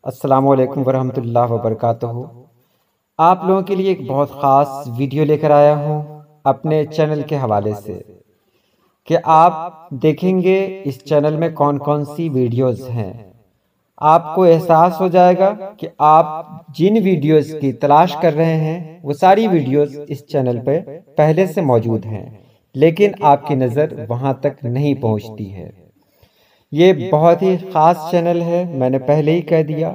अस्सलामुअलैकुम वरहमतुल्लाहि वबरकातुहू। आप लोगों के लिए एक बहुत ख़ास वीडियो लेकर आया हूँ अपने चैनल के हवाले से कि आप देखेंगे इस चैनल में कौन कौन सी वीडियोस हैं। आपको एहसास हो जाएगा कि आप जिन वीडियोस की तलाश कर रहे हैं वो सारी वीडियोस इस चैनल पे पहले से मौजूद हैं, लेकिन आपकी नज़र वहाँ तक नहीं पहुँचती है। ये बहुत ही ख़ास चैनल है, मैंने पहले ही कह दिया,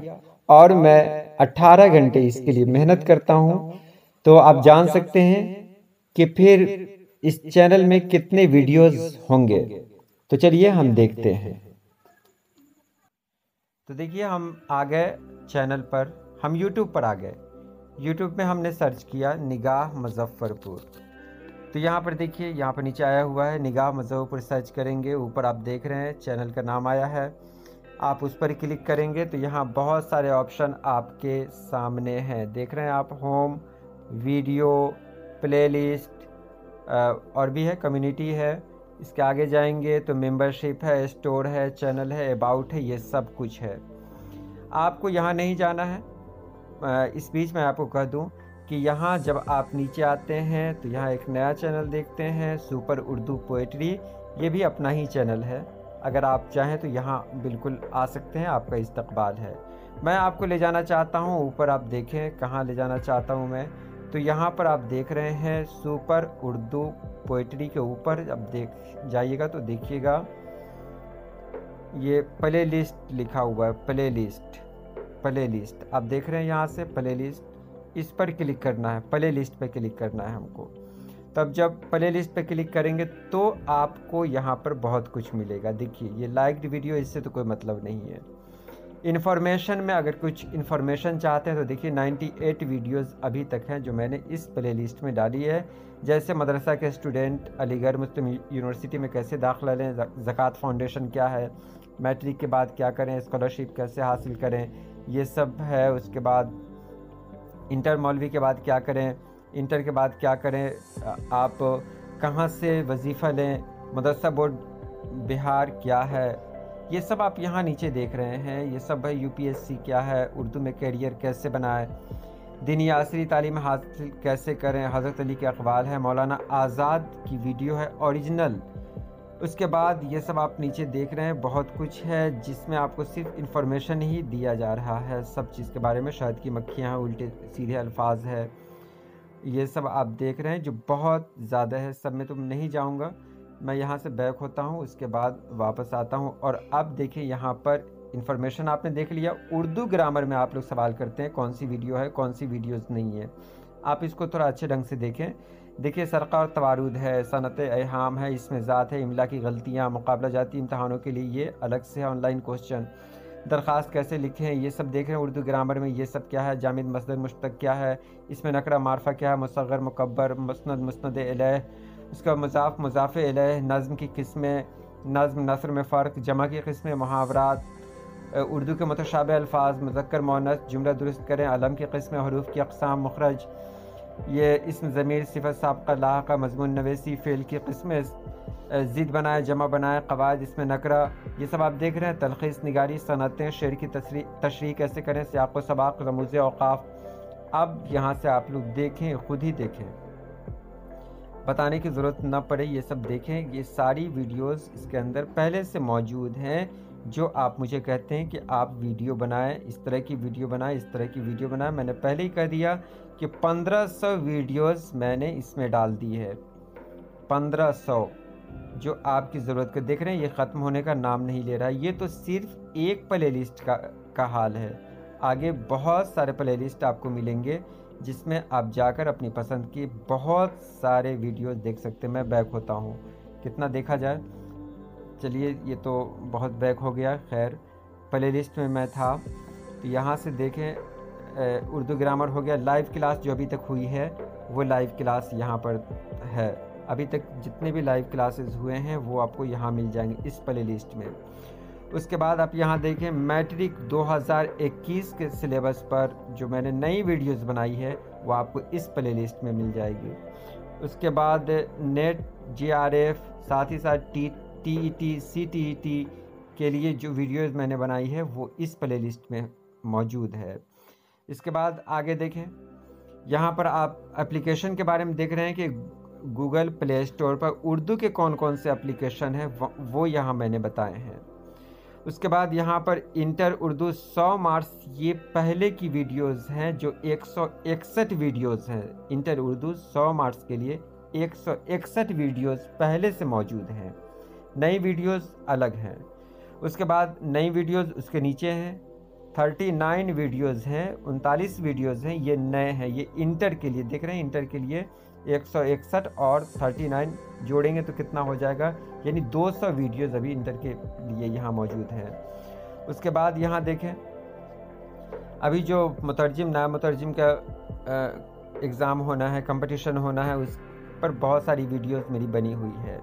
और मैं 18 घंटे इसके लिए मेहनत करता हूँ। तो आप जान सकते हैं कि फिर इस चैनल में कितने वीडियोस होंगे। तो चलिए हम देखते हैं। तो देखिए, हम आ गए चैनल पर, हम यूट्यूब पर आ गए। यूट्यूब में हमने सर्च किया निगाह मुजफ्फरपुर। तो यहाँ पर देखिए, यहाँ पर नीचे आया हुआ है निगाह मुजफ्फरपुर। सर्च करेंगे, ऊपर आप देख रहे हैं चैनल का नाम आया है। आप उस पर क्लिक करेंगे तो यहाँ बहुत सारे ऑप्शन आपके सामने हैं। देख रहे हैं आप, होम, वीडियो, प्लेलिस्ट, और भी है, कम्युनिटी है। इसके आगे जाएंगे तो मेंबरशिप है, स्टोर है, चैनल है, अबाउट है, ये सब कुछ है। आपको यहाँ नहीं जाना है। इस बीच मैं आपको कह दूँ कि यहाँ जब आप नीचे आते हैं तो यहाँ एक नया चैनल देखते हैं, सुपर उर्दू पोएट्री। ये भी अपना ही चैनल है। अगर आप चाहें तो यहाँ बिल्कुल आ सकते हैं, आपका इस्तकबाल है। मैं आपको ले जाना चाहता हूँ ऊपर। आप देखें कहाँ ले जाना चाहता हूँ मैं। तो यहाँ पर आप देख रहे हैं सुपर उर्दू पोएट्री के ऊपर अब देख जाइएगा तो देखिएगा ये प्ले लिस्ट लिखा हुआ है। प्ले लिस्ट आप देख रहे हैं, यहाँ से प्ले लिस्ट, इस पर क्लिक करना है। प्ले लिस्ट पर क्लिक करना है हमको। तब जब प्ले लिस्ट पर क्लिक करेंगे तो आपको यहाँ पर बहुत कुछ मिलेगा। देखिए ये लाइक्ड वीडियो, इससे तो कोई मतलब नहीं है। इन्फॉर्मेशन में अगर कुछ इन्फॉर्मेशन चाहते हैं तो देखिए 98 वीडियोस अभी तक हैं जो मैंने इस प्ले लिस्ट में डाली है। जैसे मदरसा के स्टूडेंट अलीगढ़ मुस्लिम यूनिवर्सिटी में कैसे दाखिला लें, ज़कात फाउंडेशन क्या है, मैट्रिक के बाद क्या करें, स्कॉलरशिप कैसे हासिल करें, ये सब है। उसके बाद इंटर मौलवी के बाद क्या करें, इंटर के बाद क्या करें, आप कहाँ से वजीफ़ा लें, मदरसा बोर्ड बिहार क्या है, ये सब आप यहाँ नीचे देख रहे हैं। ये सब है यूपीएससी क्या है, उर्दू में कैरियर कैसे बनाएं, दीनी आसरी तालीम हासिल कैसे करें, हज़रत अली के अक़वाल है, मौलाना आज़ाद की वीडियो है ओरिजिनल। उसके बाद ये सब आप नीचे देख रहे हैं, बहुत कुछ है जिसमें आपको सिर्फ इन्फॉर्मेशन ही दिया जा रहा है सब चीज़ के बारे में। शहद की मक्खियाँ हैं, उल्टे सीधे अल्फाज है, ये सब आप देख रहे हैं जो बहुत ज़्यादा है। सब में तो नहीं जाऊंगा, मैं यहाँ से बैक होता हूँ, उसके बाद वापस आता हूँ। और अब देखिए यहाँ पर इन्फॉर्मेशन आपने देख लिया। उर्दू ग्रामर में आप लोग सवाल करते हैं कौन सी वीडियो है, कौन सी वीडियोज़ नहीं है। आप इसको थोड़ा अच्छे ढंग से देखें। देखिए सरका और तवारुद है, सनत एहाम है, इसमें ज़ात है, इमला की गलतियाँ, मुकाबला जाती इम्तहानों के लिए ये अलग से है, ऑनलाइन क्वेश्चन, दरख्वास्त कैसे लिखें, ये सब देख रहे हैं उर्दू ग्रामर में। ये सब क्या है, जामिद मसदर मुश्तक क्या है, इसमें नकरा मारफा क्या है, मुसग़्गर मुकब्बर, मुस्नद मुस्नद इलैह, उसका मज़ाफ़ मुज़ाफ़ इलैह, नज़्म की किस्में, नज़्म नसर में फ़र्क, जमा की किस्में, मुहावरात, उर्दू के मुतशाबह अल्फाज, मुज़क्कर मुअन्नस, जुमला दुरुस्त करें, अलम की किस्में, हरूफ की अक़साम, मुखरज, ये इसम ज़मीर, सिफ़त साबक़ा लाहिक़ा, मज़मून नवेसी, फ़ेल की किस्में, ज़िद बनाए, जमा बनाए, क़वाइद, इसमें नकरा, ये सब आप देख रहे हैं। तलख़ीस निगारी, सनतें, शेर की तशरीह कैसे करें, सियाक़ व सबाक़, रमूज़ औक़ाफ़। अब यहाँ से आप लोग देखें, ख़ुद ही देखें, बताने की ज़रूरत ना पड़े, ये सब देखें। ये सारी वीडियोस इसके अंदर पहले से मौजूद हैं जो आप मुझे कहते हैं कि आप वीडियो बनाएं, इस तरह की वीडियो बनाएं, इस तरह की वीडियो बनाएं। मैंने पहले ही कह दिया कि 1500 वीडियोस मैंने इसमें डाल दी है। 1500 जो आपकी ज़रूरत के देख रहे हैं, ये ख़त्म होने का नाम नहीं ले रहा है। ये तो सिर्फ एक प्ले लिस्ट का हाल है। आगे बहुत सारे प्ले लिस्ट आपको मिलेंगे जिसमें आप जाकर अपनी पसंद की बहुत सारे वीडियोस देख सकते हैं। मैं बैक होता हूँ, कितना देखा जाए, चलिए ये तो बहुत बैक हो गया। खैर, प्ले लिस्ट में मैं था तो यहाँ से देखें, उर्दू ग्रामर हो गया। लाइव क्लास जो अभी तक हुई है वो लाइव क्लास यहाँ पर है। अभी तक जितने भी लाइव क्लासेस हुए हैं वो आपको यहाँ मिल जाएंगे इस प्ले लिस्ट में। उसके बाद आप यहाँ देखें मैट्रिक 2021 के सिलेबस पर जो मैंने नई वीडियोस बनाई है वो आपको इस प्ले लिस्ट में मिल जाएगी। उसके बाद नेट, JRF, साथ ही साथ TET, CTET के लिए जो वीडियोस मैंने बनाई है वो इस प्ले लिस्ट में मौजूद है। इसके बाद आगे देखें, यहाँ पर आप एप्लीकेशन के बारे में देख रहे हैं कि गूगल प्ले स्टोर पर उर्दू के कौन कौन से एप्लीकेशन हैं वो यहाँ मैंने बताए हैं। उसके बाद यहाँ पर इंटर उर्दू 100 मार्क्स, ये पहले की वीडियोस हैं जो 161 वीडियोस हैं। इंटर उर्दू 100 मार्क्स के लिए 161 वीडियोस पहले से मौजूद हैं, नई वीडियोस अलग हैं। उसके बाद नई वीडियोस उसके नीचे हैं, 39 वीडियोस हैं, 39 वीडियोस हैं, ये नए हैं। ये इंटर के लिए देख रहे हैं, इंटर के लिए 161 और 39 जोड़ेंगे तो कितना हो जाएगा, यानी 200 वीडियोस अभी इंटर के लिए यहाँ मौजूद हैं। उसके बाद यहाँ देखें, अभी जो मुतरजिम नायब मुतरजिम का एग्ज़ाम होना है, कंपटीशन होना है, उस पर बहुत सारी वीडियोस मेरी बनी हुई है।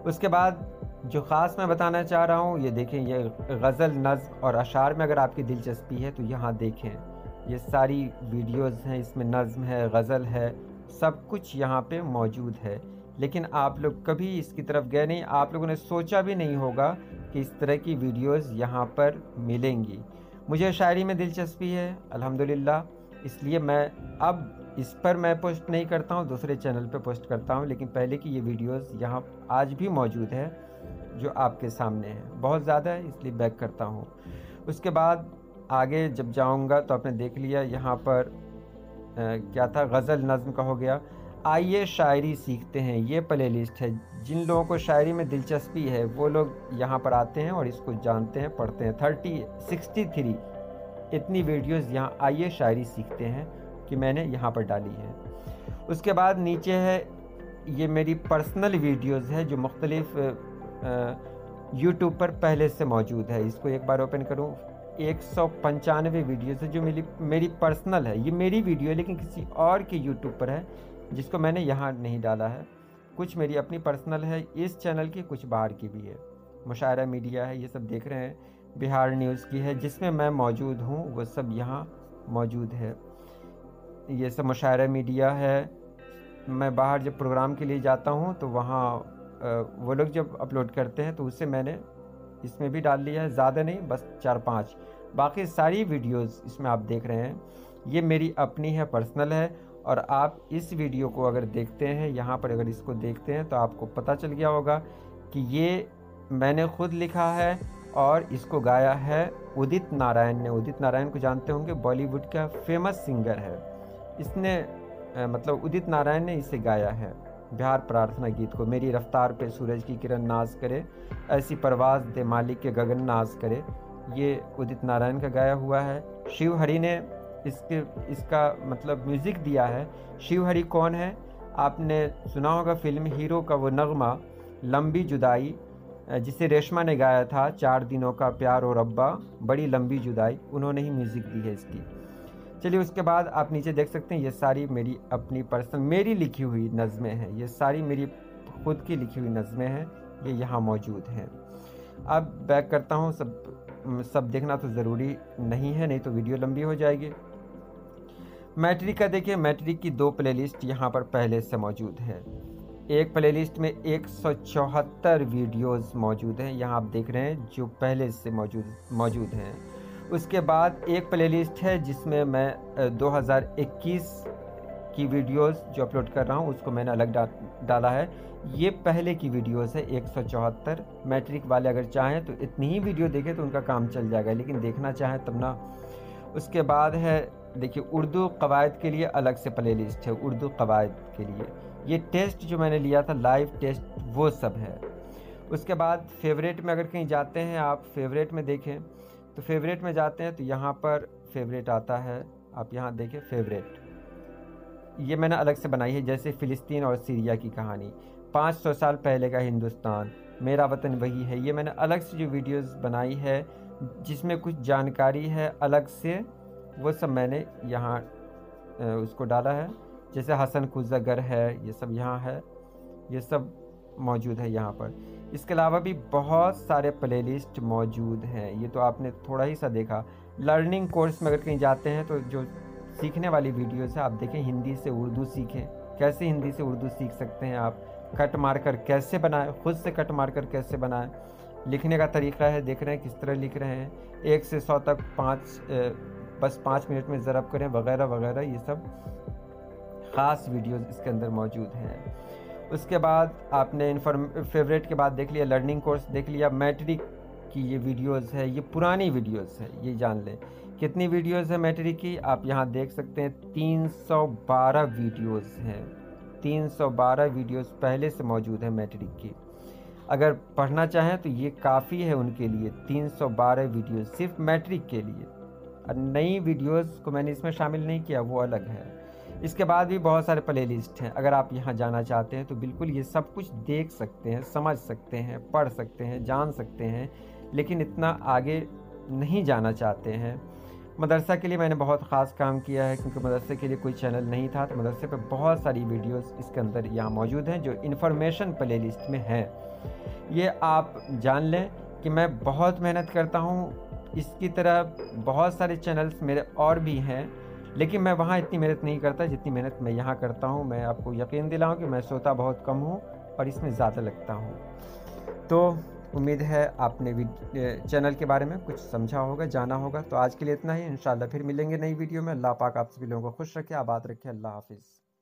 उसके बाद जो ख़ास मैं बताना चाह रहा हूँ, ये देखें, ये गज़ल, नज़्म और अशार में अगर आपकी दिलचस्पी है तो यहाँ देखें, ये सारी वीडियोस हैं, इसमें नज़्म है, गज़ल है, सब कुछ यहाँ पे मौजूद है। लेकिन आप लोग कभी इसकी तरफ गए नहीं, आप लोगों ने सोचा भी नहीं होगा कि इस तरह की वीडियोस यहाँ पर मिलेंगी। मुझे शायरी में दिलचस्पी है अल्हम्दुलिल्लाह, इसलिए मैं अब इस पर मैं पोस्ट नहीं करता हूँ, दूसरे चैनल पे पोस्ट करता हूँ। लेकिन पहले की ये वीडियोस यहाँ आज भी मौजूद है जो आपके सामने है, बहुत ज़्यादा है इसलिए बैक करता हूँ। उसके बाद आगे जब जाऊँगा तो आपने देख लिया यहाँ पर क्या था, गज़ल नज़्म का हो गया। आइए शायरी सीखते हैं, ये प्ले लिस्ट है। जिन लोगों को शायरी में दिलचस्पी है वो लोग यहाँ पर आते हैं और इसको जानते हैं, पढ़ते हैं। 63 इतनी वीडियोस यहाँ आइए शायरी सीखते हैं कि मैंने यहाँ पर डाली है। उसके बाद नीचे है, ये मेरी पर्सनल वीडियोस है जो मुख्तलिफ यूट्यूब पर पहले से मौजूद है। इसको एक बार ओपन करूँ, 195 वीडियोस है जो मेरी पर्सनल है। ये मेरी वीडियो है लेकिन किसी और के यूट्यूब पर है जिसको मैंने यहाँ नहीं डाला है। कुछ मेरी अपनी पर्सनल है इस चैनल की, कुछ बाहर की भी है। मुशायरा मीडिया है, ये सब देख रहे हैं, बिहार न्यूज़ की है जिसमें मैं मौजूद हूँ, वो सब यहाँ मौजूद है। ये सब मुशायरा मीडिया है। मैं बाहर जब प्रोग्राम के लिए जाता हूँ तो वहाँ वो लोग जब अपलोड करते हैं तो उससे मैंने इसमें भी डाल लिया है, ज़्यादा नहीं, बस 4-5। बाकी सारी वीडियोस इसमें आप देख रहे हैं ये मेरी अपनी है, पर्सनल है। और आप इस वीडियो को अगर देखते हैं, यहाँ पर अगर इसको देखते हैं तो आपको पता चल गया होगा कि ये मैंने ख़ुद लिखा है और इसको गाया है उदित नारायण ने। उदित नारायण को जानते होंगे, बॉलीवुड का फेमस सिंगर है। इसने मतलब उदित नारायण ने इसे गाया है, बिहार प्रार्थना गीत को। मेरी रफ्तार पे सूरज की किरण नाज करे, ऐसी परवाज़ दे मालिक के गगन नाज करे, ये उदित नारायण का गाया हुआ है। शिव हरि ने इसका मतलब म्यूज़िक दिया है। शिव हरि कौन है, आपने सुना होगा फिल्म हीरो का वो नगमा लंबी जुदाई, जिसे रेशमा ने गाया था, 4 दिनों का प्यार और रब्बा बड़ी लंबी जुदाई, उन्होंने ही म्यूज़िक दी है इसकी। चलिए उसके बाद आप नीचे देख सकते हैं, ये सारी मेरी अपनी पर्सनल मेरी लिखी हुई नज़में हैं। ये सारी मेरी खुद की लिखी हुई नज़में हैं, ये यहाँ मौजूद हैं। अब बैक करता हूँ, सब देखना तो ज़रूरी नहीं है, नहीं तो वीडियो लंबी हो जाएगी। मैट्रिक का देखिए, मैट्रिक की 2 प्लेलिस्ट यहाँ पर पहले से मौजूद है। एक प्लेलिस्ट में 174 वीडियोस मौजूद हैं, यहाँ आप देख रहे हैं जो पहले से मौजूद हैं। उसके बाद एक प्लेलिस्ट है जिसमें मैं 2021 की वीडियोस जो अपलोड कर रहा हूँ उसको मैंने अलग डाला है। ये पहले की वीडियोस है 174। मैट्रिक वाले अगर चाहें तो इतनी ही वीडियो देखें तो उनका काम चल जाएगा, लेकिन देखना चाहें तब ना। उसके बाद है देखिए, उर्दू कवायद के लिए अलग से प्लेलिस्ट है। उर्दू कवायद के लिए ये टेस्ट जो मैंने लिया था, लाइव टेस्ट, वो सब है। उसके बाद फेवरेट में अगर कहीं जाते हैं आप, फेवरेट में देखें तो फेवरेट में जाते हैं तो यहाँ पर फेवरेट आता है, आप यहाँ देखें फेवरेट, ये मैंने अलग से बनाई है। जैसे फ़िलिस्तीन और सीरिया की कहानी, 500 साल पहले का हिंदुस्तान, मेरा वतन वही है, ये मैंने अलग से जो वीडियोस बनाई है जिसमें कुछ जानकारी है अलग से, वो सब मैंने यहाँ उसको डाला है। जैसे हसन कुज़गर है, ये सब यहाँ है, ये सब मौजूद है यहाँ पर। इसके अलावा भी बहुत सारे प्लेलिस्ट मौजूद हैं, ये तो आपने थोड़ा ही सा देखा। लर्निंग कोर्स में अगर कहीं जाते हैं तो जो सीखने वाली वीडियोस है आप देखें, हिंदी से उर्दू सीखें, कैसे हिंदी से उर्दू सीख सकते हैं आप, कट मारकर कैसे बनाएं, खुद से कट मारकर कैसे बनाएं, लिखने का तरीका है, देख रहे हैं किस तरह लिख रहे हैं, 1 से 100 तक बस 5 मिनट में ज़रब करें वगैरह वगैरह, ये सब ख़ास वीडियोस इसके अंदर मौजूद हैं। उसके बाद आपने फेवरेट के बाद देख लिया, लर्निंग कोर्स देख लिया, मैट्रिक की ये वीडियोस है, ये पुरानी वीडियोस है, ये जान लें कितनी वीडियोस है मैट्रिक की। आप यहाँ देख सकते हैं 312 वीडियोस हैं, 312 वीडियोस पहले से मौजूद है मैट्रिक की। अगर पढ़ना चाहें तो ये काफ़ी है उनके लिए, 312 वीडियोस सिर्फ मैट्रिक के लिए। और नई वीडियोस को मैंने इसमें शामिल नहीं किया, वो अलग है। इसके बाद भी बहुत सारे प्ले लिस्ट हैं, अगर आप यहाँ जाना चाहते हैं तो बिल्कुल ये सब कुछ देख सकते हैं, समझ सकते हैं, पढ़ सकते हैं, जान सकते हैं, लेकिन इतना आगे नहीं जाना चाहते हैं। मदरसा के लिए मैंने बहुत ख़ास काम किया है, क्योंकि मदरसे के लिए कोई चैनल नहीं था, तो मदरसे पे बहुत सारी वीडियोस इसके अंदर यहाँ मौजूद हैं जो इन्फॉर्मेशन प्ले लिस्ट में हैं। ये आप जान लें कि मैं बहुत मेहनत करता हूँ, इसकी तरह बहुत सारे चैनल्स मेरे और भी हैं, लेकिन मैं वहाँ इतनी मेहनत नहीं करता जितनी मेहनत मैं यहाँ करता हूँ। मैं आपको यकीन दिलाऊँ कि मैं सोता बहुत कम हूँ और इसमें ज़्यादा लगता हूँ। तो उम्मीद है आपने भी चैनल के बारे में कुछ समझा होगा, जाना होगा। तो आज के लिए इतना ही, इंशाल्लाह फिर मिलेंगे नई वीडियो में। अल्लाह पाक आप सभी लोगों को खुश रखे, आबाद रखे। अल्लाह हाफिज़।